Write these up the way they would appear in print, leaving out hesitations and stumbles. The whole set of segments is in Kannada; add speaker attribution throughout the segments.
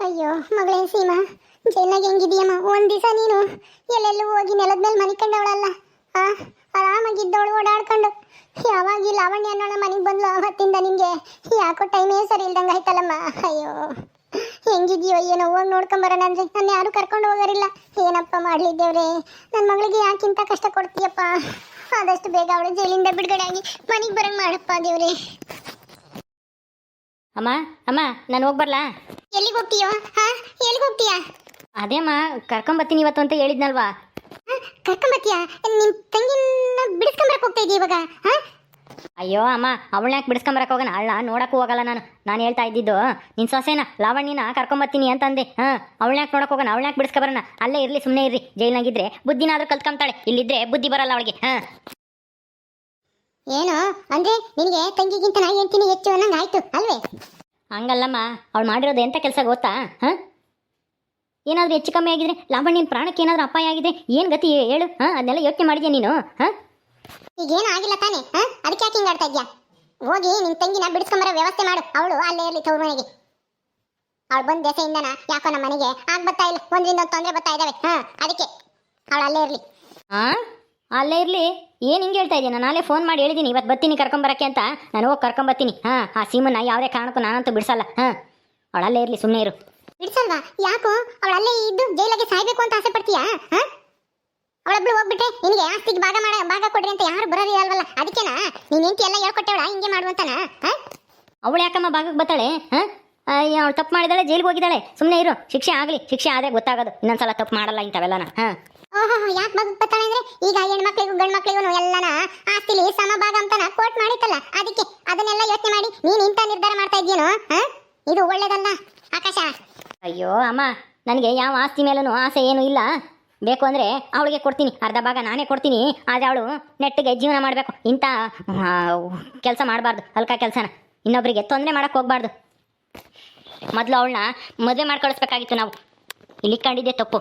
Speaker 1: ಅಯ್ಯೋ ಮಗಳೇ ಸೀಮಾ, ಜೈಲ್ನಾಗ ಹೆಂಗಿದೀಯಮ್ಮ? ಒಂದ್ ದಿವಸ ನೀನು ಎಲ್ಲೆಲ್ಲೂ ಹೋಗಿ ನೆಲದ ಮೇಲೆ ಮನೆ ಕಂಡವಳಲ್ಲ, ಆ ಆರಾಮಾಗಿದ್ದವಳು ಓಡಾಡ್ಕೊಂಡು. ಯಾವಾಗ ಈ ಲಾವಣ್ಯ ಅನ್ನೋಣ ಮನೆಗೆ ಬಂದ್ಲು ಅವತ್ತಿಂದ ನಿಂಗೆ ಯಾಕೋ ಟೈಮೇ ಸರಿ ಇಲ್ದಂಗೆ ಆಯ್ತಲ್ಲಮ್ಮ. ಅಯ್ಯೋ ಹೆಂಗಿದೀಯೋ ಏನೋ, ಹೋಗಿ ನೋಡ್ಕೊಂಬರೋಣ ಅಂದ್ರೆ ನನ್ನ ಯಾರು ಕರ್ಕೊಂಡು ಹೋಗೋರಿಲ್ಲ. ಏನಪ್ಪ ಮಾಡ್ಲಿದ್ದೇವ್ರೆ, ನನ್ನ ಮಗಳಿಗೆ ಯಾಕಿಂತ ಕಷ್ಟ ಕೊಡ್ತೀಯಪ್ಪ? ಆದಷ್ಟು ಬೇಗ ಅವಳು ಜೈಲಿಂದ ಬಿಡುಗಡೆ ಆಗಿ ಮನೆಗೆ ಬರಂಗ್ ಮಾಡಪ್ಪ ದೇವ್ರೆ.
Speaker 2: ಅಮ್ಮ ಅಮ್ಮ, ನಾನು ಹೋಗ್ಬರ್ಲಾ?
Speaker 1: ಎಲ್ಲಿಗೆ ಹೋಗ್ತೀಯೋ? ಎಲ್ಲಿಗೆ ಹೋಗ್ತೀಯಾ?
Speaker 2: ಅದೇ ಅಮ್ಮ, ಕರ್ಕೊಂಬತ್ತೀನಿ ಇವತ್ತು ಅಂತ ಹೇಳಿದ್ನಲ್ವಾ.
Speaker 1: ಕರ್ಕೊಂಬತ್ತೀಯಾ? ನಿಮ್ ತಂಗಿನ ಬಿಡಿಸ್ಕೊಂಬರಕ್ ಹೋಗ್ತಾ ಇದೀಯ ಇವಾಗ?
Speaker 2: ಅಯ್ಯೋ ಅಮ್ಮ, ಅವಳನ್ನ ಯಾಕೆ ಬಿಡಿಸ್ಕೊಂಬರಕ್ಕೆ ಹೋಗೋಣ, ಅವಳ ನೋಡಕ್ಕೂ ಹೋಗಲ್ಲ ನಾನು ಹೇಳ್ತಾ ಇದ್ದಿದ್ದು ನಿನ್ನ ಸೊಸೆನ ಲಾವಣ್ಯನ ಕರ್ಕೊಂಬತ್ತೀನಿ ಅಂತಂದೆ. ಅವಳನ್ನ ಯಾಕೆ ನೋಡಕ್ಕೆ ಹೋಗೋಣ, ಅವಳನ್ನ ಯಾಕೆ ಬಿಡಿಸ್ಕೊಬರೋಣ? ಅಲ್ಲೇ ಇರಲಿ, ಸುಮ್ಮನೆ ಇರ್ರಿ. ಜೈಲ್ನಾಗಿದ್ರೆ ಬುದ್ಧಿನಾದ್ರೂ ಕಲ್ತ್ಕೊಂತಾಳೆ, ಇಲ್ಲಿದ್ರೆ ಬುದ್ಧಿ ಬರಲ್ಲ ಅವಳಿಗೆ.
Speaker 1: ಏನು ಅಂದ್ರೆ ನಿನಗೆ ತಂಗಿಗಿಂತ ನಾ ಹೇಳ್ತೀನಿ ಹೆಚ್ಚು ಅನ್ನಂಗೆ ಆಯ್ತು ಅಲ್ವೇ?
Speaker 2: ಹಂಗಲ್ಲಮ್ಮ, ಅವಳು ಮಾಡಿರೋದು ಎಂಥ ಕೆಲಸ ಗೊತ್ತಾ? ಏನಾದರೂ ಹೆಚ್ಚು ಕಮ್ಮಿ ಆಗಿದ್ರೆ ಲಾವಣ್ಯನ ಪ್ರಾಣಕ್ಕೆ ಏನಾದರೂ ಅಪಾಯ ಆಗಿದೆ, ಏನು ಗತಿ ಹೇಳು? ಅದನ್ನೆಲ್ಲ ಯೋಚನೆ ಮಾಡಿದ್ಯಾ ನೀನು?
Speaker 1: ಈಗೇನು ಆಗಿಲ್ಲ ತಾನೇ? ಅದಕ್ಕೆ ಯಾಕೆ ಹಿಂಗಾಡ್ತಾ ಇದ್ಯಾ? ಹೋಗಿ ನಿನ್ ತಂಗಿನ ಬಿಡಿಸ್ಕೊಂಬರೋ ವ್ಯವಸ್ಥೆ ಮಾಡು. ಅವಳು ಅಲ್ಲೇ ಇರಲಿ ತವ್ರ ಮನೆಗೆ. ಅವಳು ಬಂದ ದೆಸೆಯಿಂದನ ಯಾಕೋ ನಮ್ಮ ಮನೆಗೆ ಆಗ ಬರ್ತಾ ಇಲ್ಲ, ಒಂದ್ರಿಂದ ಒಂದು ತೊಂದರೆ ಬರ್ತಾ ಇದ್ದಾವೆ. ಅದಕ್ಕೆ ಅವಳು ಅಲ್ಲೇ ಇರಲಿ.
Speaker 2: ಅಲ್ಲೇ ಇರಲಿ? ಏನು ಹಿಂಗೆ ಹೇಳ್ತಾ ಇದ್ದೀನಿ? ನಾನು ನಾಳೆ ಫೋನ್ ಮಾಡಿ ಹೇಳಿದ್ದೀನಿ ಇವತ್ತು ಬರ್ತೀನಿ ಕರ್ಕೊಂಬರಕ್ಕೆ ಅಂತ. ನಾನು ಹೋಗಿ ಕರ್ಕೊಂಬರ್ತೀನಿ. ಆ ಸೀಮನ್ನ ಯಾವುದೇ ಕಾರಣಕ್ಕೂ ನಾನಂತೂ ಬಿಡಿಸಲ್ಲ. ಅವಳು ಅಲ್ಲೇ ಇರಲಿ, ಸುಮ್ಮನೆ ಇರು.
Speaker 1: ಬಿಡಿಸಲ್ವಾ? ಯಾಕೋ ಅವಳು ಅಲ್ಲೇ ಇದ್ದು ಜೈಲಾಗೆ ಸಾಯ್ಬೇಕು ಅಂತ ಆಸೆ ಪಡ್ತೀಯಾ? ಅವಳೊಬ್ಳು ಹೋಗ್ಬಿಟ್ರೆ ನಿನಗೆ ಆಸ್ತಿಗೆ ಭಾಗ ಕೊಡ್ರಿ ಅಂತ ಯಾರು ಬರೋದೇ ಅಲ್ವಲ್ಲ. ಅದಕ್ಕೆನಾ ನೀನ್ ಹೆಂಡತಿ ಎಲ್ಲ ಹೇಳ್ಕೊಟ್ಟವಳ ಹಿಂಗೆ ಮಾಡುವಂತನ?
Speaker 2: ಅವಳು ಯಾಕಮ್ಮ ಭಾಗಕ್ಕೆ ಬರ್ತಾಳೆ? ಅವಳು ತಪ್ಪು ಮಾಡಿದಾಳೆ, ಜೈಲಿಗೆ ಹೋಗಿದ್ದಾಳೆ. ಸುಮ್ಮನೆ ಇರು, ಶಿಕ್ಷೆ ಆಗಲಿ. ಶಿಕ್ಷೆ ಆದರೆ ಗೊತ್ತಾಗೋದು. ಇನ್ನೊಂದ್ಸಲ ತಪ್ಪು ಮಾಡಲ್ಲ ಇಂಥವೆಲ್ಲನ.
Speaker 1: ಓಹೋ, ಯಾಕೆ ಭಾಗಕ್ಕೆ ಬರ್ತಾಳೆ ಅಂದ್ರೆ ಈಗ ಹೆಣ್ಮಕ್ಳಿಗೂ ಗಂಡು ಮಕ್ಳಿಗೂ ಎಲ್ಲನ ಆಸ್ತಿಲಿ ಸಮಭಾಗ ಅಂತನ ಕೋರ್ಟ್ ಮಾಡಿತ್ತಲ್ಲ, ಅದಕ್ಕೆ ಅದನ್ನೆಲ್ಲ ಯೋಚನೆ ಮಾಡಿ ನೀನ್ ಇಂಥ ನಿರ್ಧಾರ ಮಾಡ್ತಾ ಇದ್ದೀನೋ? ಇದು ಒಳ್ಳೇದಲ್ಲ ಆಕಾಶ.
Speaker 2: ಅಯ್ಯೋ ಅಮ್ಮ, ನನಗೆ ಯಾವ ಆಸ್ತಿ ಮೇಲೂ ಆಸೆ ಏನೂ ಇಲ್ಲ. ಬೇಕು ಅಂದರೆ ಅವಳಿಗೆ ಕೊಡ್ತೀನಿ, ಅರ್ಧ ಭಾಗ ನಾನೇ ಕೊಡ್ತೀನಿ. ಆದರೆ ಅವಳು ನೆಟ್ಟಿಗೆ ಜೀವನ ಮಾಡಬೇಕು. ಇಂಥ ಕೆಲಸ ಮಾಡಬಾರ್ದು, ಹಲ್ಕ ಕೆಲಸನ. ಇನ್ನೊಬ್ಬರಿಗೆ ತೊಂದರೆ ಮಾಡೋಕ್ಕೆ ಹೋಗ್ಬಾರ್ದು. ಮೊದಲು ಅವಳನ್ನ ಮದುವೆ ಮಾಡಿ ಕಳಿಸ್ಬೇಕಾಗಿತ್ತು ನಾವು. ಇಲ್ಲಿ ಕಂಡಿದ್ದೆ ತಪ್ಪು.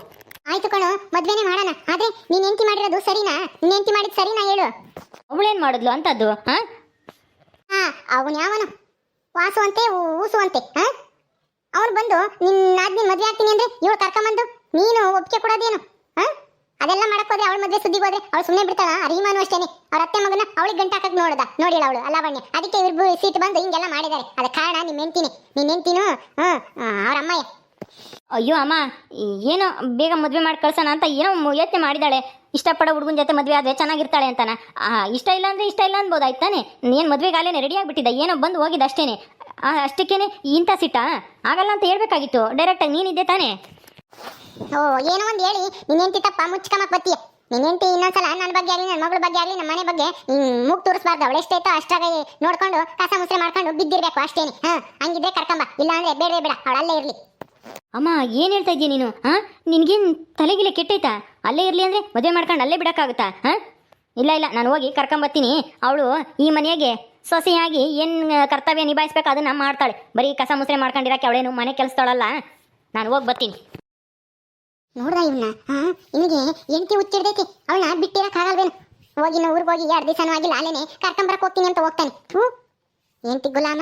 Speaker 1: ಆಯ್ತು ಕಣೋ, ಮದ್ವೆನೇ ಮಾಡೋಣ. ಆದ್ರೆ ನೀನ್ ಹೆಂಡತಿ ಮಾಡಿರೋದು ಸರಿನಾ? ನೀನ್ ಹೆಂಡತಿ ಮಾಡಿದ್ ಸರಿನಾ ಹೇಳು?
Speaker 2: ಅವಳೇನು ಮಾಡಿದ್ಲು ಅಂತದ್ದು?
Speaker 1: ಅವನು ಯಾವನು ವಾಸು ಅಂತೆ ಊಸು ಅಂತೆ. ಅವ್ನು ಬಂದು ನಿನ್ನ ಮದ್ವೆ ಆಗ್ತೀನಿ ಅಂದ್ರೆ ಇವಳು ಕರ್ಕೊಂಬಂದು ನೀನು ಒಪ್ಪಿಗೆ ಕೊಡೋದೇನು? ಅದೆಲ್ಲ ಮಾಡಕ್ ಹೋದ್ರೆ ಅವಳ ಮದ್ವೆ ಸುದ್ದಿಗೆ ಹೋದ್ರೆ ಅವಳು ಸುಮ್ಮನೆ ಬಿಡ್ತಾಳ? ಅರಿಮಾನು ಅಷ್ಟೇನೆ. ಅವ್ರ ಅತ್ತೆ ಮಗನ ಅವಳಿಗೆ ಗಂಟ ಹಾಕಕ್ ನೋಡಿಲ್ಲ ಅವಳು ಅಲಾವಣ್ಯ. ಅದಕ್ಕೆ ಇವ್ರು ಸೀಟ್ ಬಂದು ಹಿಂಗೆಲ್ಲ ಮಾಡಿದ್ದಾರೆ. ಅದ ಕಾರಣ ನಿಮ್ಮ ಹೆಂಡ್ತಿನಿ. ನಿನ್ನ ಹೆಂಡ್ತಿನೂ ಅವ್ರ ಅಮ್ಮಯ್ಯ.
Speaker 2: ಅಯ್ಯೋ ಅಮ್ಮ, ಏನೋ ಬೇಗ ಮದುವೆ ಮಾಡಿ ಕಳ್ಸೋಣ ಅಂತ ಏನೋ ಯೋಚನೆ ಮಾಡಿದಾಳೆ. ಇಷ್ಟಪಡೋ ಹುಡುಗನ ಜೊತೆ ಮದುವೆ ಆದರೆ ಚೆನ್ನಾಗಿರ್ತಾಳೆ ಅಂತಾನೆ. ಇಷ್ಟ ಇಲ್ಲ ಅಂದರೆ ಇಷ್ಟ ಇಲ್ಲ ಅನ್ಬೋದು ತಾನೆ. ಏನು ಮದುವೆಗಾಲೇನೆ ರೆಡಿ ಆಗಿಬಿಟ್ಟಿದ್ದ, ಏನೋ ಬಂದು ಹೋಗಿದ್ದು ಅಷ್ಟೇನೆ. ಅಷ್ಟಕ್ಕೇನೆ ಇಂಥ ಸಿಟ್ಟ ಆಗಲ್ಲ ಅಂತ ಹೇಳ್ಬೇಕಾಗಿತ್ತು ಡೈರೆಕ್ಟಾಗಿ. ನೀನಿದ್ದೆ ತಾನೆ?
Speaker 1: ಏನೋ ಒಂದು ಹೇಳಿ ನಿನ್ನ ಹೆಂಡತಿ ತಪ್ಪ ಮುಚ್ಕಮಕ್ ಬತ್ತೀಯ. ನಿನ್ನ ಹೆಂಡತಿ ಇನ್ನೊಂದ್ಸಲ ನನ್ನ ಬಗ್ಗೆ ಆಗಲಿ, ನನ್ನ ಮಗಳ ಬಗ್ಗೆ ಆಗಲಿ, ನಮ್ಮ ಮನೆ ಬಗ್ಗೆ ಮೂಗ್ ತೋರಿಸ್ಬಾರ್ದು. ಅವಳು ಎಷ್ಟೈತೋ ಅಷ್ಟಾಗ ನೋಡ್ಕೊಂಡು ಕಸ ಮುಸ್ರೆ ಮಾಡ್ಕೊಂಡು ಬಿದ್ದಿರ್ಬೇಕು ಅಷ್ಟೇನೆ. ಹಂಗಿದ್ರೆ ಕರ್ಕೊಂಬ, ಇಲ್ಲ ಅಂದ್ರೆ ಬೇಡ ಅವಳು ಅಲ್ಲೇ ಇರಲಿ.
Speaker 2: ಅಮ್ಮ, ಏನು ಹೇಳ್ತಾ ಇದ್ದೀಯ ನೀನು? ನಿನಗೇನು ತಲೆಗಿಲೆ ಕೆಟ್ಟೈತಾ? ಅಲ್ಲೇ ಇರಲಿ ಅಂದರೆ ಮದುವೆ ಮಾಡ್ಕೊಂಡು ಅಲ್ಲೇ ಬಿಡೋಕ್ಕಾಗುತ್ತಾ? ಇಲ್ಲ, ನಾನು ಹೋಗಿ ಕರ್ಕೊಂಬರ್ತೀನಿ. ಅವಳು ಈ ಮನೆಯಾಗೆ ಸೊಸೆಯಾಗಿ ಏನು ಕರ್ತವ್ಯ ನಿಭಾಯಿಸ್ಬೇಕು ಅದನ್ನ ಮಾಡ್ತಾಳೆ. ಬರೀ ಕಸ ಮುಸ್ರೆ ಮಾಡ್ಕೊಂಡಿರೋಕೆ ಅವಳೇನು ಮನೆ ಕೆಲಸದವಳಲ್ಲ. ನಾನು ಹೋಗಿ ಬರ್ತೀನಿ.
Speaker 1: ನೋಡ್ದ ಇವನ್ನ? ಇವನಿಗೆ ಹೆಂಡತಿ ಹುಚ್ಚಿಡ್ದೈತಿ. ಅವಳನ್ನ ಬಿಟ್ಟಿರಕ್ಕಾಗಲ್ವೇನು? ಹೋಗಿ ಊರಿಗೆ ಹೋಗಿ 2 ದಿವಸನೂ ಆಗಿಲ್ಲ, ಅಲ್ಲೇನೆ ಕರ್ಕೊಂಬರಕ್ಕೆ ಹೋಗ್ತೀನಿ ಅಂತ ಹೋಗ್ತಾನೆ. ಹೆಂಡತಿ ಗುಲಾಮ.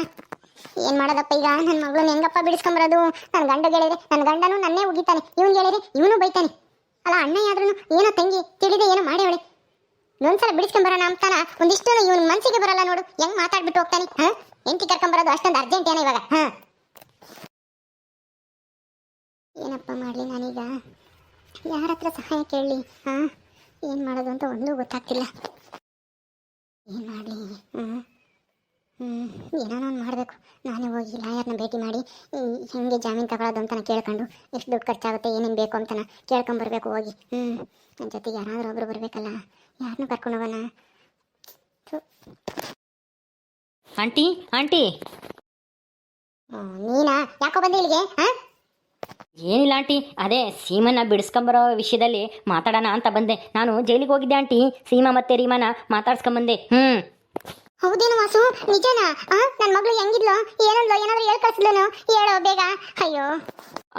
Speaker 1: ಏನ್ ಮಾಡೋದಪ್ಪ ಈಗ? ನನ್ನ ಮಗಳನ್ನ ಹೆಂಗಪ್ಪ ಬಿಡಿಸ್ಕೊಂಬರೋದು? ನನ್ನ ಗಂಡ ಗೆಳೆಯರೆ, ನನ್ನ ಗಂಡನೂ ನನ್ನೇ ಉಗಿತಾನೆ, ಇವನ್ ಗೆಳೆಯರೆ ಇವನು ಬೈತಾನೆ. ಅಲ್ಲ, ಅಣ್ಣ ಯಾದ್ರೂ ಏನೋ ತಂಗಿ ತಿಳಿದೆ ಏನೋ ಮಾಡೇವಳೆ. ಇನ್ನೊಂದ್ಸಲ ಬಿಡಿಸ್ಕೊಂಬರೋಣ ಅಂತಾನ ಒಂದಿಷ್ಟು ಇವನ್ ಮನ್ಸಿಗೆ ಬರಲ್ಲ. ನೋಡು ಹೆಂಗ್ ಮಾತಾಡ್ಬಿಟ್ಟು ಹೋಗ್ತಾನೆ. ಹೆಂಡತಿ ಕರ್ಕೊಂಬರೋದು ಅಷ್ಟೊಂದು ಅರ್ಜೆಂಟ್ ಏನೋ ಇವಾಗ? ಏನಪ್ಪ ಮಾಡಲಿ ನಾನೀಗ? ಯಾರ ಹತ್ರ ಸಹಾಯ ಕೇಳಲಿ? ಏನು ಮಾಡೋದು ಅಂತ ಒಂದೂ ಗೊತ್ತಾಗ್ತಿಲ್ಲ. ಏನು ಮಾಡಲಿ? ಏನೋ ಒಂದು ಮಾಡಬೇಕು. ನಾನೇ ಹೋಗಿ ಲಾಯರ್ನ ಭೇಟಿ ಮಾಡಿ ಹೆಂಗೆ ಜಾಮೀನು ತಗೊಳ್ಳೋದು ಅಂತನ ಕೇಳ್ಕೊಂಡು ಎಷ್ಟು ದುಡ್ಡು ಖರ್ಚಾಗುತ್ತೆ, ಏನೇನು ಬೇಕು ಅಂತನ ಕೇಳ್ಕೊಂಬರ್ಬೇಕು ಹೋಗಿ. ನನ್ನ ಜೊತೆಗೆ ಯಾರಾದರೂ ಒಬ್ರು ಬರಬೇಕಲ್ಲ. ಯಾರನ್ನೂ ಕರ್ಕೊಂಡು ಹೋಗೋಣ?
Speaker 2: ಆಂಟಿ
Speaker 1: ನೀನಾ? ಯಾಕೋ ಬಂದೆ ಇಲ್ಲಿಗೆ?
Speaker 2: ಏನಿಲ್ಲ ಆಂಟಿ, ಅದೇ ಸೀಮನ್ನ ಬಿಡಿಸ್ಕೊಂಬರೋ ವಿಷಯದಲ್ಲಿ ಮಾತಾಡೋಣ ಅಂತ ಬಂದೆ. ನಾನು ಜೈಲಿಗೆ ಹೋಗಿದ್ದೆ ಆಂಟಿ. ಸೀಮಾ ಮತ್ತೆ ರೀಮಾನ ಮಾತಾಡ್ಸ್ಕೊಂಬಂದೆ.
Speaker 1: ಹೌದೇನು ವಾಸು? ನಿಜನಾ? ನನ್ನ ಮಗಳು ಹೆಂಗಿದ್ಲು? ಏನಂದ್ಲು? ಏನಾದರೂ ಹೇಳ್ ಕಳಿಸಿದ್ಲೇನು? ಹೇಳೋ ಬೇಗ. ಅಯ್ಯೋ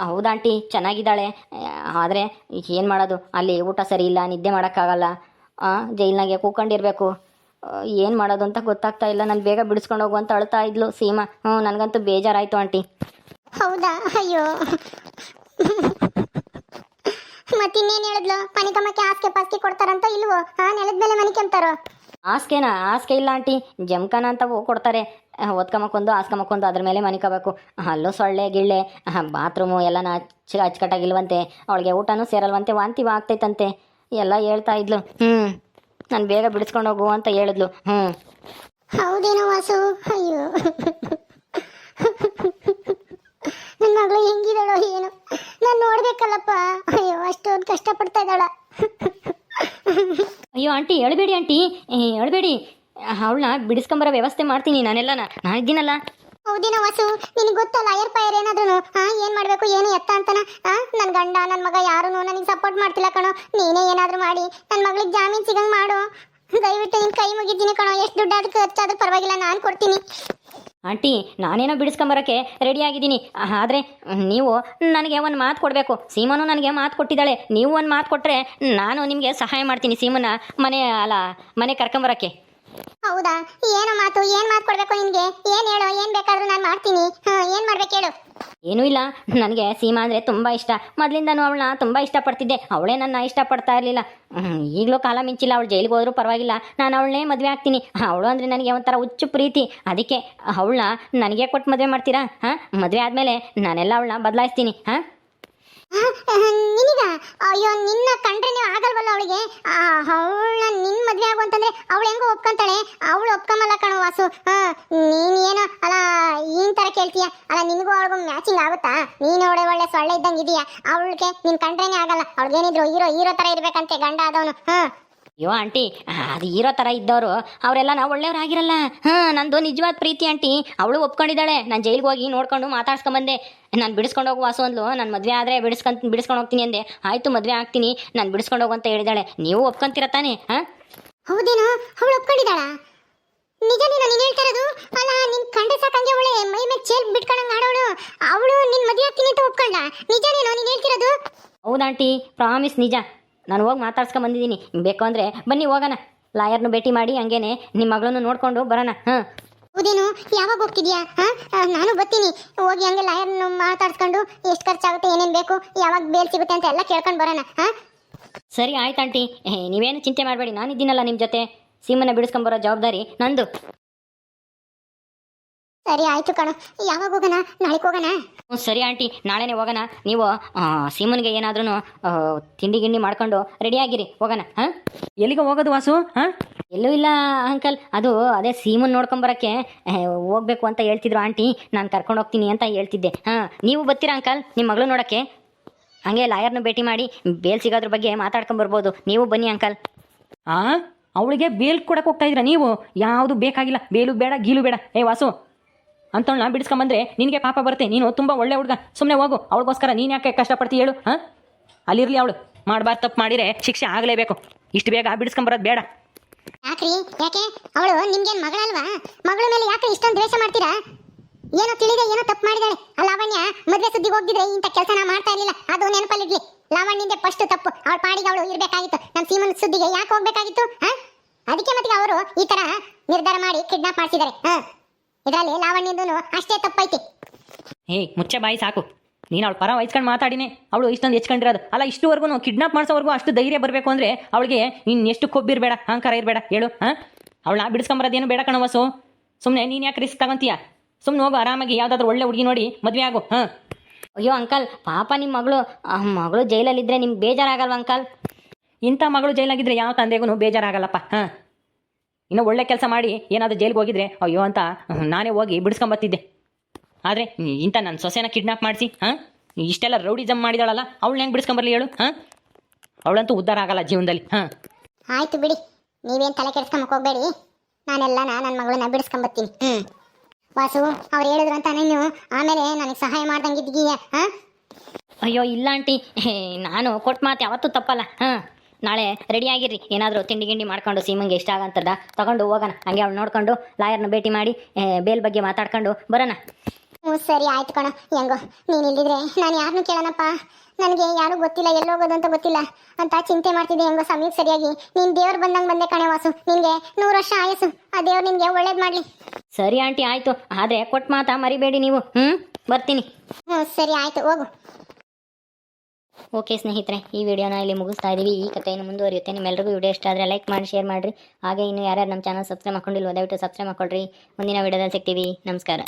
Speaker 2: ಹೌದಾಂಟಿ, ಚೆನ್ನಾಗಿದ್ದಾಳೆ. ಆದರೆ ಏನು ಮಾಡೋದು, ಅಲ್ಲಿ ಊಟ ಸರಿ ಇಲ್ಲ, ನಿದ್ದೆ ಮಾಡೋಕ್ಕಾಗಲ್ಲ. ಜೈಲ್ನಾಗೆ ಕೂಕೊಂಡಿರ್ಬೇಕು. ಏನು ಮಾಡೋದು ಅಂತ ಗೊತ್ತಾಗ್ತಾ ಇಲ್ಲ. ನಾನು ಬೇಗ ಬಿಡಿಸ್ಕೊಂಡು ಹೋಗು ಅಂತ ಅಳ್ತಾ ಇದ್ಲು ಸೀಮಾ. ನನಗಂತೂ ಬೇಜಾರಾಯಿತು ಆಂಟಿ.
Speaker 1: ಹೌದಾ? ಅಯ್ಯೋ, ಮತ್ತಿನ್ನೇನು ಹೇಳಿದ್ಲು? ಮನಿಕಮ್ಮಕ್ಕೆ ಆಸ್ಕೆ ಪಾಸ್ಕೆ ಕೊಡ್ತಾರಂತ ಇಲ್ವೋ? ನೆಲದ ಮೇಲೆ ಮನಿಕಂತಾರೋ?
Speaker 2: ಹಾಸಿಗೆನಾ? ಹಾಸಿಗೆ ಇಲ್ಲ ಆಂಟಿ, ಜಮ್ಕನ ಅಂತವು ಕೊಡ್ತಾರೆ. ಒದ್ಕಮಕ್ಕೊಂದು ಹಾಸ್ಕಮಕ್ಕೊಂದು ಅದ್ರ ಮೇಲೆ ಮನಿಕೋಬೇಕು. ಅಲ್ಲೂ ಸೊಳ್ಳೆ ಗಿಳ್ಳೆ, ಬಾತ್ರೂಮು ಎಲ್ಲನ ಅಚ್ಚುಕಟ್ಟಾಗಿಲ್ವಂತೆ. ಅವಳಿಗೆ ಊಟನೂ ಸೇರಲ್ವಂತೆ, ವಾಂತಿ ಆಗ್ತೈತಂತೆ ಎಲ್ಲ ಹೇಳ್ತಾ ಇದ್ಲು. ನಾನು ಬೇಗ ಬಿಡಿಸ್ಕೊಂಡು ಹೋಗು ಅಂತ ಹೇಳಿದ್ಲು.
Speaker 1: ಹೌದೇನೋ ವಾಸು? ಅಯ್ಯೋ, ನನ್ನ ಮಗಳು ಹೆಂಗಿದಾಳೋ ಏನು, ನಾನು ನೋಡ್ಬೇಕಲ್ಲಪ್ಪ. ಅಯ್ಯೋ, ಅಷ್ಟೊಂದು ಕಷ್ಟಪಡ್ತಾ ಇದ್ದಾಳ.
Speaker 2: ಅಯ್ಯೋ ಆಂಟಿ, ಹೇಳ್ಬೇಡಿ ಆಂಟಿ, ಹೇಳ್ಬೇಡಿ. ಅವಳನ್ನ ಬಿಡಿಸ್ಕೊಂಬರೋ ವ್ಯವಸ್ಥೆ ಮಾಡ್ತೀನಿ ನಾನೆಲ್ಲನ, ನಾನಿದ್ದೀನಲ್ಲ.
Speaker 1: ಹೌದೇನೋ ವಾಸು? ನಿನಗೆ ಗೊತ್ತಲ್ಲ ಏರ್ ಪೈರ್ ಏನಾದ್ರು ಏನ್ ಮಾಡ್ಬೇಕು ಏನು ಎತ್ತ ಅಂತನ. ನನ್ನ ಗಂಡ ನನ್ನ ಮಗ ಯಾರೂ ನನಗೆ ಸಪೋರ್ಟ್ ಮಾಡ್ತಿಲ್ಲ ಕಣೋ. ನೀನೇ ಏನಾದ್ರು ಮಾಡಿ ನನ್ನ ಮಗಳಿಗೆ ಜಾಮೀನು ಸಿಗಂಗ್ ಮಾಡು. ದಯವಿಟ್ಟು ನಿನ್ ಕೈ ಮುಗಿದ್ದೀನಿ ಕಣೋ. ಎಷ್ಟು ದುಡ್ಡು ಖರ್ಚಾದ್ರೂ ಪರವಾಗಿಲ್ಲ, ನಾನು ಕೊಡ್ತೀನಿ.
Speaker 2: ಆಂಟಿ, ನಾನೇನೋ ಬಿಡಿಸ್ಕೊಂಬರೋಕ್ಕೆ ರೆಡಿಯಾಗಿದ್ದೀನಿ. ಆದರೆ ನೀವು ನನಗೆ ಒಂದು ಮಾತು ಕೊಡಬೇಕು. ಸೀಮನು ನನಗೆ ಮಾತು ಕೊಟ್ಟಿದ್ದಾಳೆ. ನೀವು ಒಂದು ಮಾತು ಕೊಟ್ಟರೆ ನಾನು ನಿಮಗೆ ಸಹಾಯ ಮಾಡ್ತೀನಿ ಸೀಮನ ಮನೆ ಕರ್ಕೊಂಬರೋಕ್ಕೆ.
Speaker 1: ಹೌದಾ? ಏನೋ ಮಾತು? ಏನ್ ಮಾತು ಕೊಡ್ಬೇಕು ನಿನ್ಗೆ? ಏನ್ ಹೇಳೋ, ಏನ್ ಬೇಕಾದ್ರೂ ನಾನು ಮಾಡ್ತೀನಿ. ಏನ್ ಮಾಡ್ಬೇಕು ಹೇಳು?
Speaker 2: ಏನೂ ಇಲ್ಲ, ನನಗೆ ಸೀಮಾ ಅಂದರೆ ತುಂಬ ಇಷ್ಟ. ಮೊದಲಿಂದನೂ ಅವಳನ್ನ ತುಂಬ ಇಷ್ಟಪಡ್ತಿದ್ದೆ. ಅವಳೇ ನನ್ನ ಇಷ್ಟಪಡ್ತಾ ಇರಲಿಲ್ಲ. ಈಗಲೂ ಕಾಲ ಮಿಂಚಿಲ್ಲ. ಅವಳು ಜೈಲಿಗೆ ಹೋದ್ರೂ ಪರವಾಗಿಲ್ಲ, ನಾನು ಅವಳನ್ನೇ ಮದುವೆ ಆಗ್ತೀನಿ. ಅವಳು ಅಂದರೆ ನನಗೆ ಒಂಥರ ಹುಚ್ಚು ಪ್ರೀತಿ. ಅದಕ್ಕೆ ಅವಳನ್ನ ನನಗೆ ಕೊಟ್ಟು ಮದುವೆ ಮಾಡ್ತೀರಾ? ಮದುವೆ ಆದಮೇಲೆ ನಾನೆಲ್ಲ ಅವಳನ್ನ ಬದಲಾಯಿಸ್ತೀನಿ.
Speaker 1: ನಿನಗ? ಅಯ್ಯೋ, ನಿನ್ನ ಕಂಡ್ರೆ ಆಗಲ್ವಲ್ಲ ಅವಳಿಗೆ. ಅವಳನ್ನ ನಿನ್ ಮದ್ವೆ ಆಗು ಅಂತಂದ್ರೆ ಅವಳು ಹೆಂಗೋ ಒಪ್ಕೊಂತಾಳೆ? ಅವಳು ಒಪ್ಕೊಂಬಲ್ಲ ಕಣೋ ವಾಸು. ನೀನ್ ಏನೋ ಅಲ್ಲ ಈ ತರ ಕೇಳ್ತೀಯ ಅಲ್ಲ, ನಿನಗೂ ಅವಳಿಗೂ ಮ್ಯಾಚಿಂಗ್ ಆಗುತ್ತಾ? ನೀನು ಒಳ್ಳೆ ಸೊಳ್ಳೆ ಇದ್ದಂಗೆ ಇದೀಯಾ. ಅವಳಿಗೆ ನಿನ್ ಕಂಡ್ರೇನೆ ಆಗಲ್ಲ. ಅವಳಿಗೇನಿದ್ರು ಹೀರೋ ತರ ಇರ್ಬೇಕಂತೆ ಗಂಡ ಆದವನು.
Speaker 2: ಅಯ್ಯೋ ಆಂಟಿ, ಅದು ಇರೋ ಥರ ಇದ್ದವರು ಅವರೆಲ್ಲ ನಾವು ಒಳ್ಳೆಯವ್ರಾಗಿರಲ್ಲ. ನಂದು ನಿಜವಾದ ಪ್ರೀತಿ ಆಂಟಿ. ಅವಳು ಒಪ್ಕೊಂಡಿದ್ದಾಳೆ. ನಾನು ಜೈಲಿಗೆ ಹೋಗಿ ನೋಡ್ಕೊಂಡು ಮಾತಾಡ್ಸ್ಕೊಂಬಂದೆ. ನಾನು ಬಿಡಿಸ್ಕೊಂಡು ಹೋಗು ವಾಸು ಅಂದ್ಲು. ನಾನು ಮದುವೆ ಆದರೆ ಬಿಡಿಸ್ಕೊಂಡು ಹೋಗ್ತೀನಿ ಅಂದೆ. ಆಯಿತು, ಮದುವೆ ಆಗ್ತೀನಿ, ನಾನು ಬಿಡಿಸ್ಕೊಂಡು ಹೋಗು ಅಂತ ಹೇಳಿದಾಳೆ. ನೀವು ಒಪ್ಕೊಂತೀರ ತಾನೇ?
Speaker 1: ಹೌದೇನೋ? ಅವಳು ಒಪ್ಕೊಂಡಿದ್ದಾಳ? ನಿಜನೇನೋ ನೀನು ಹೇಳ್ತಾ ಇರೋದು? ಅಲ್ಲ, ನಿನ್ ಕಂಡ್ರೆ ಸಾಕಂಗೆ ಅವಳೆ ಮೈ ಮೇಲೆ ಚೇಲ್ ಬಿಟ್ಕೊಂಡಂಗೆ ಆಡೋಳು. ಅವಳು ನಿನ್ ಮದುವೆ ಆಗ್ತೀನಿ ಅಂತ ಒಪ್ಕೊಂಡ? ನಿಜನೇನೋ ನೀನು ಹೇಳ್ತಿರೋದು?
Speaker 2: ಹೌದಾಂಟಿ, ಪ್ರಾಮಿಸ್ ನಿಜ. ನಾನು ಹೋಗಿ ಮಾತಾಡ್ಸ್ಕೊಂಬಂದಿದ್ದೀನಿ. ಬೇಕು ಅಂದರೆ ಬನ್ನಿ ಹೋಗೋಣ. ಲಾಯರ್ನು ಭೇಟಿ ಮಾಡಿ ಹಂಗೇನೆ ನಿಮ್ಮ ಮಗಳನ್ನು ನೋಡ್ಕೊಂಡು ಬರೋಣ.
Speaker 1: ಹೌದೇನು? ಯಾವಾಗ ಹೋಗ್ತಿದ್ಯಾ? ನಾನು ಬರ್ತೀನಿ. ಹೋಗಿ ಹಂಗೆ ಲಾಯರ್ನ ಮಾತಾಡ್ಸ್ಕೊಂಡು ಎಷ್ಟು ಖರ್ಚಾಗುತ್ತೆ, ಏನೇನು ಬೇಕು, ಯಾವಾಗ ಬೇಲ್ ಸಿಗುತ್ತೆ ಅಂತ ಎಲ್ಲ ಕೇಳ್ಕೊಂಡು ಬರೋಣ.
Speaker 2: ಸರಿ ಆಯ್ತು ಆಂಟಿ, ನೀವೇನು ಚಿಂತೆ ಮಾಡಬೇಡಿ. ನಾನಿದ್ದೀನಲ್ಲ ನಿಮ್ಮ ಜೊತೆ. ಸೀಮನ್ನ ಬಿಡಿಸ್ಕೊಂಬರೋ ಜವಾಬ್ದಾರಿ ನಂದು.
Speaker 1: ಸರಿ ಆಯ್ತು ಕಣೋ. ಯಾವಾಗ ಹೋಗೋಣ? ನಾಳೆಗೆ ಹೋಗೋಣ?
Speaker 2: ಸರಿ ಆಂಟಿ, ನಾಳೆನೇ ಹೋಗೋಣ. ನೀವು ಸೀಮನ್ಗೆ ಏನಾದ್ರೂ ತಿಂಡಿ ಗಿಂಡಿ ಮಾಡ್ಕೊಂಡು ರೆಡಿಯಾಗಿರಿ, ಹೋಗೋಣ. ಎಲ್ಲಿಗೆ ಹೋಗೋದು ವಾಸು? ಎಲ್ಲೂ ಇಲ್ಲ ಅಂಕಲ್, ಅದೇ ಸೀಮನ್ ನೋಡ್ಕೊಂಬರೋಕ್ಕೆ ಹೋಗ್ಬೇಕು ಅಂತ ಹೇಳ್ತಿದ್ರು ಆಂಟಿ. ನಾನು ಕರ್ಕೊಂಡು ಹೋಗ್ತೀನಿ ಅಂತ ಹೇಳ್ತಿದ್ದೆ. ನೀವು ಬರ್ತೀರಾ ಅಂಕಲ್ ನಿಮ್ಮ ಮಗಳು ನೋಡೋಕ್ಕೆ? ಹಾಗೆ ಲಾಯರ್ನ ಭೇಟಿ ಮಾಡಿ ಬೇಲ್ ಸಿಗೋದ್ರ ಬಗ್ಗೆ ಮಾತಾಡ್ಕೊಂಬರ್ಬೋದು. ನೀವು ಬನ್ನಿ ಅಂಕಲ್. ಅವಳಿಗೆ ಬೇಲ್ ಕೊಡಕ್ಕೆ ಹೋಗ್ತಾ ಇದ್ದೀರಾ ನೀವು? ಯಾವುದು ಬೇಕಾಗಿಲ್ಲ, ಬೇಲು ಬೇಡ ಗೀಲು ಬೇಡ. ವಾಸು ಅಂತವಳನ್ನ ಬಿಡಿಸ್ಕೊಂಬಂದ್ರೆ ನಿನಗೆ ಪಾಪ ಬರುತ್ತೆ. ನೀನು ತುಂಬ ಒಳ್ಳೆ ಹುಡುಗ, ಸುಮ್ಮನೆ ಹೋಗು. ಅವಳಿಗೋಸ್ಕರ ನೀನು ಯಾಕೆ ಕಷ್ಟಪಡ್ತೀಯ ಹೇಳು? ಅಲ್ಲಿರಲಿ, ಅವಳು ಮಾಡಬಾರ್ದು ತಪ್ಪು ಮಾಡಿದರೆ ಶಿಕ್ಷೆ ಆಗಲೇಬೇಕು. ಇಷ್ಟು ಬೇಗ ಬಿಡಿಸ್ಕೊಂಬರೋದು ಬೇಡ.
Speaker 1: ಯಾಕ್ರಿ? ಯಾಕೆ? ಅವಳು ನಿಮ್ಗೇನು ಮಗಳಲ್ವಾ? ಮಗಳ ಮೇಲೆ ಯಾಕೆ ಇಷ್ಟೊಂದು ದ್ವೇಷ ಮಾಡ್ತೀರಾ? ಏನೋ ತಿಳಿದೆ, ಏನೋ ತಪ್ಪು ಮಾಡಿದಾಳೆ. ಆ ಲಾವಣ್ಯ ಮದುವೆ ಸುದ್ದಿಗೆ ಹೋಗಿದ್ರೆ ಇಂಥ ಕೆಲಸನ ಮಾಡ್ತಾ ಇರಲಿಲ್ಲ. ಅದು ನೆನಪಲ್ಲಿಡ್ಲಿ. ಲಾವಣ್ಯಂದೆ ಫಸ್ಟ್ ತಪ್ಪು. ಅವಳ ಪಾಡಿಗೆ ಅವಳು ಇರಬೇಕಾಗಿತ್ತು. ನಮ್ಮ ಸೀಮನ್ ಸುದ್ದಿಗೆ ಯಾಕೆ ಹೋಗ್ಬೇಕಾಗಿತ್ತು? ಅದಕ್ಕೆ ಮತ್ತೆ ಅವರು ಈ ತರ ನಿರ್ಧಾರ ಮಾಡಿ ಕಿಡ್ನಾಪ್ ಮಾಡಿಸಿದ್ದಾರೆ. ಇದರಲ್ಲಿ ಲಾವಣ್ಯಂದು ಅಷ್ಟೇ ತಪ್ಪೈತಿ.
Speaker 2: ಮುಚ್ಚೆ ಬಾಯಿ ಸಾಕು. ನೀನು ಅವಳು ಪರ ವಹಿಸ್ಕೊಂಡು ಮಾತಾಡಿನೇ ಅವಳು ಇಷ್ಟೊಂದು ಹೆಚ್ಕೊಂಡಿರೋದು. ಅಲ್ಲ, ಇಷ್ಟುವರೆಗೂ ಕಿಡ್ನಾಪ್ ಮಾಡಿಸೋವರೆಗೂ ಅಷ್ಟು ಧೈರ್ಯ ಬರಬೇಕು ಅಂದರೆ ಅವಳಿಗೆ ಇನ್ನೆಷ್ಟು ಕೊಬ್ಬಿರಬೇಡ, ಅಹಂಕಾರ ಇರಬೇಡ ಹೇಳು. ಅವಳನ್ನ ಬಿಡಿಸ್ಕೊಂಬರೋದೇನು ಬೇಡ ಕಣವಸು. ಸುಮ್ಮನೆ ನೀನು ಯಾಕೆ ರಿಸ್ಕ್ ತಗೊಂತೀಯ? ಸುಮ್ಮನೆ ಹೋಗು, ಆರಾಮಾಗಿ ಯಾವುದಾದ್ರೂ ಒಳ್ಳೆ ಹುಡುಗಿ ನೋಡಿ ಮದುವೆ ಆಗು. ಅಯ್ಯೋ ಅಂಕಲ್, ಪಾಪ ನಿಮ್ಮ ಮಗಳು ಜೈಲಲ್ಲಿದ್ದರೆ ನಿಮ್ಗೆ ಬೇಜಾರಾಗಲ್ವ ಅಂಕಲ್? ಇಂಥ ಮಗಳು ಜೈಲಾಗಿದ್ದರೆ ಯಾವ ತಂದೆಗೂ ಬೇಜಾರಾಗಲ್ಲಪ್ಪ. ಇನ್ನು ಒಳ್ಳೆ ಕೆಲಸ ಮಾಡಿ ಏನಾದರೂ ಜೈಲಿಗೆ ಹೋಗಿದ್ರೆ ಅಯ್ಯೋ ಅಂತ ನಾನೇ ಹೋಗಿ ಬಿಡಿಸ್ಕೊಂಬತ್ತಿದ್ದೆ. ಆದರೆ ಇಂಥ ನನ್ನ ಸೊಸೆನ ಕಿಡ್ನಾಪ್ ಮಾಡಿಸಿ ಇಷ್ಟೆಲ್ಲ ರೌಡಿಸಮ್ ಮಾಡಿದಾಳಲ್ಲ, ಅವಳನ್ನ ಹೆಂಗೆ ಬಿಡಿಸ್ಕೊಂಬರ್ಲಿ ಹೇಳು? ಅವಳಂತೂ ಉದ್ಧಾರ ಆಗಲ್ಲ ಜೀವನದಲ್ಲಿ.
Speaker 1: ಆಯ್ತು ಬಿಡಿ, ನೀವೇನು ತಲೆ ಕೆಡಿಸ್ಕೊಂಬಕ್ಕೆ ಹೋಗಬೇಡಿ. ನಾನೆಲ್ಲ ನನ್ನ ಮಗಳನ್ನ ಬಿಡಿಸ್ಕೊಂಬತ್ತೀನಿ. ವಾಸು ಅವ್ರು ಹೇಳಿದ್ರು ಅಂತ ನೀನು ಆಮೇಲೆ ನನಗೆ ಸಹಾಯ ಮಾಡ್ದಂಗಿದ್ದೀಯ?
Speaker 2: ಅಯ್ಯೋ ಇಲ್ಲ ಆಂಟಿ, ನಾನು ಕೊಟ್ಟು ಮಾತು ಯಾವತ್ತೂ ತಪ್ಪಲ್ಲ. ನಾಳೆ ರೆಡಿಯಾಗಿರ್ರಿ. ಏನಾದರೂ ತಿಂಡಿ ಗಿಂಡಿ ಮಾಡ್ಕೊಂಡು ಸೀಮಂಗೆ ಇಷ್ಟ ಆಗಂತದ ತಗೊಂಡು ಹೋಗೋಣ. ಹಂಗೆ ಅವಳು ನೋಡ್ಕೊಂಡು ಲಾಯರ್ನ ಭೇಟಿ ಮಾಡಿ ಬೇಲ್ ಬಗ್ಗೆ ಮಾತಾಡ್ಕೊಂಡು ಬರೋಣ.
Speaker 1: ಸರಿ ಆಯ್ತು ಕಣೋ. ಹೆಂಗೋ ನೀನು ಇಲ್ಲಿದ್ರೆ ನಾನು ಯಾರನ್ನೂ ಕೇಳೋಣಪ್ಪ. ನನಗೆ ಯಾರೂ ಗೊತ್ತಿಲ್ಲ, ಎಲ್ಲಿ ಹೋಗೋದು ಅಂತ ಗೊತ್ತಿಲ್ಲ ಅಂತ ಚಿಂತೆ ಮಾಡ್ತಿದ್ದೆ. ಹೆಂಗೋ ಸಮಯಕ್ಕೆ ಸರಿಯಾಗಿ ನೀನು ದೇವ್ರು ಬಂದಂಗೆ ಬಂದೆ ಕಣೆ ವಾಸು. ನಿನಗೆ 100 ವರ್ಷ ಆಯಸ್ಸು. ಆ ದೇವ್ರು ನಿನಗೆ ಒಳ್ಳೇದು ಮಾಡಲಿ.
Speaker 2: ಸರಿ ಆಂಟಿ, ಆಯಿತು. ಆದರೆ ಕೊಟ್ಟು ಮಾತಾ ಮರಿಬೇಡಿ ನೀವು. ಬರ್ತೀನಿ.
Speaker 1: ಹ್ಞೂ ಸರಿ ಆಯಿತು ಹೋಗು.
Speaker 2: ಓಕೆ ಸ್ನೇಹಿತರೆ, ಈ ವಿಡಿಯೋನ ಇಲ್ಲಿ ಮುಗಿಸ್ತಾ ಇದ್ದೀವಿ. ಈ ಕಥೆಯನ್ನು ಮುಂದುವರಿಯುತ್ತೆ. ನಿಮ್ಮೆಲ್ಲರಿಗೂ ವಿಡಿಯೋ ಇಷ್ಟ ಆದರೆ ಲೈಕ್ ಮಾಡಿ, ಶೇರ್ ಮಾಡಿರಿ. ಹಾಗೆ ಇನ್ನು ಯಾರ್ಯಾರು ನಮ್ಮ ಚಾನಲ್ ಸಬ್ಸ್ಕ್ರೈಬ್ ಮಾಡ್ಕೊಂಡಿಲ್ವೋ ದಯವಿಟ್ಟು ಸಬ್ಸ್ಕ್ರೈಬ್ ಮಾಡ್ಕೊಳ್ರಿ. ಮುಂದಿನ ವಿಡಿಯೋದಲ್ಲಿ ಸಿಗ್ತೀವಿ. ನಮಸ್ಕಾರ.